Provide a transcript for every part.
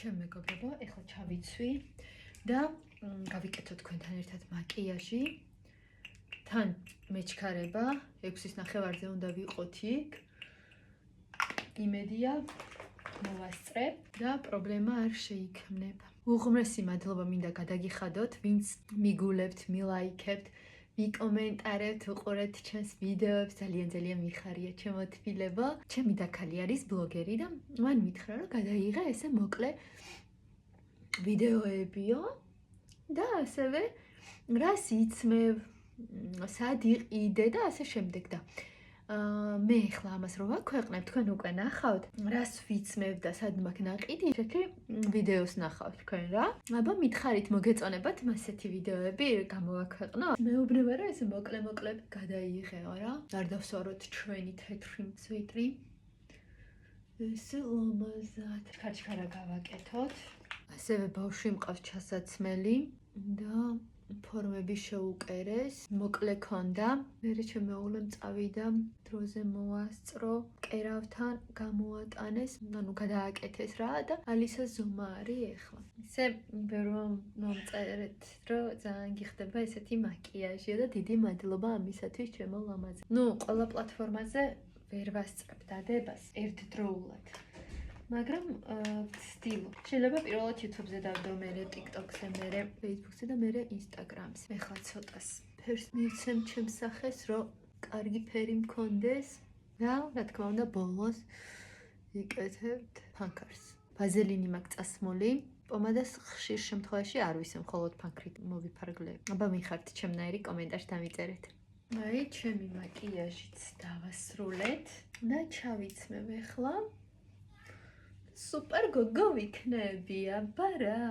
ჩემ მეგობრებო, ეხლა ჩავიცვი და გავიკეთო თქვენთან ერთად მაკიაჟი. თან მეჩქარება 6:30-ზე უნდა ვიყოთ იქ. იმედია მოვასწრებ და პრობლემა არ შეიქმნება. უღმრესი მადლობა მინდა გადაგიხადოთ, ვინც მიგულებთ, მილაიქებთ, მიკომენტარებთ, უყურებთ ჩემს ვიდეოებს, ძალიან მიხარია ჩემო თბილებო. ჩემი დაქალი არის ბლოგერი და მან მითხრა, რომ გადაიღე ესე მოკლე ვიდეოებიო და ასევე რას იცმევ, სად იყიდე და ასე შემდეგ და მე ახლა ამას რო ვაქვეყნებ, თქვენ უკვე ნახავთ, რას ვიცმევ და სად მაქვს ნაყიდი, ესეთი ვიდეოს ნახავთ თქვენ რა. აბა მითხარით მოგეწონებათ ასეთი ვიდეოები გამოვაქვეყნო? მეუბნება რომ ესე მოკლე გადაიღეო რა. არ დავსვაროთ ჩვენი თეთრი მწვიტრი. ესე ლამაზად. ჩქარჩქარა გავაკეთოთ. ასევე ბავშვი მყავს ჩასაცმელი და ფორმები შეუკერეს, მოკლე ქონდა. მერე ჩემ მეუღლემ წავიდა, დროზე მოასწრო, კერავთან გამოატანეს, ანუ გადააკეთეს რა და ალისას ზომა არის ეხლა. ისე ვერ მომწერეთ, რომ ძალიან გიხდება ესეთი მაკიაჟი და დიდი მადლობა ამისათვის ჩემო ლამაზე. ყველა პლატფორმაზე ვერ ვასწრებ დადებას ერთდროულად. მაგრამ ვცდილობ. შეიძლება პირველად YouTube-ზე დავდო, მერე TikTok-ზე, მერე Facebook-ზე და მერე Instagram-ზე. ეხლა ცოტას ფერს მივცემ ჩემს სახეს, რომ კარგი ფერი მქონდეს და რა თქმა უნდა ბოლოს ვიკეთებთ ფანქარს. ბაზელინი მაქვს წასმული. პომადას ხშირ შემთხვევაში არ ვისმენ, მხოლოდ ფანქრით მოვიფარგლებ. აბა მიხართ ჩემნაირი კომენტარში დამიწერეთ. აი, ჩემი მაკიაჟიც დავასრულეთ და ჩავიცმევ ეხლა. სუპერ გოგო ვიქნები, აბა რა.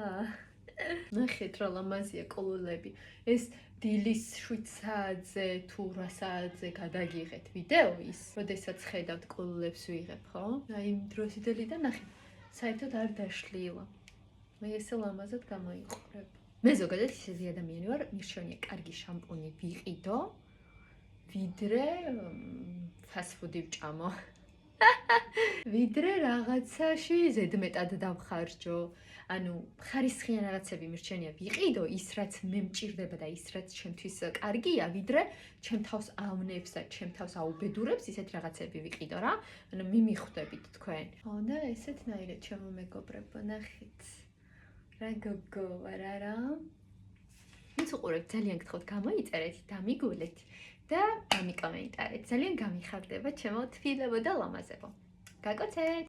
ნახეთ რა ლამაზია ყოლოლები. ეს დილის 7 საათზე თუ 8 საათზე გადაგიღეთ ვიდეო ის, როდესაც ხედავთ ყოლოლებს ვიღებ, ხო? აი იმ დროსიდელი და ნახეთ, საერთოდ არ დაშლილა. მე ესე ლამაზად გამოიყურებ. მე ზოგადად ისეთი ადამიანი ვარ, მირჩევნია კარგი შამპუნი ვიყიდო, ვიდრე ფასტ-ფუდი ვჭამო. ვიდრე რაღაცაში ზედმეტად დავხარჯო. ანუ ხარისხიან რაღაცები მირჩენია ვიყიდო, ის რაც მე მჭირდება და ის რაც ჩემთვის კარგია, ვიდრე ჩემ თავს ავნებს და ჩემ თავს აუბედურებს, ისეთ რაღაცები ვიყიდო რა. ანუ მიმიხვდებით თქვენ. ხო და ესეთნაირად ჩემო მეგობრებო, ნახეთ. რა გოგო ვარ არა? ვინც უყურებთ, ძალიან გთხოვთ გამოიწერეთ, დამიგულეთ და ამიკომენტარეთ. ძალიან გამიხარდება ჩემო თბილებო და ლამაზებო. გაკოცეთ!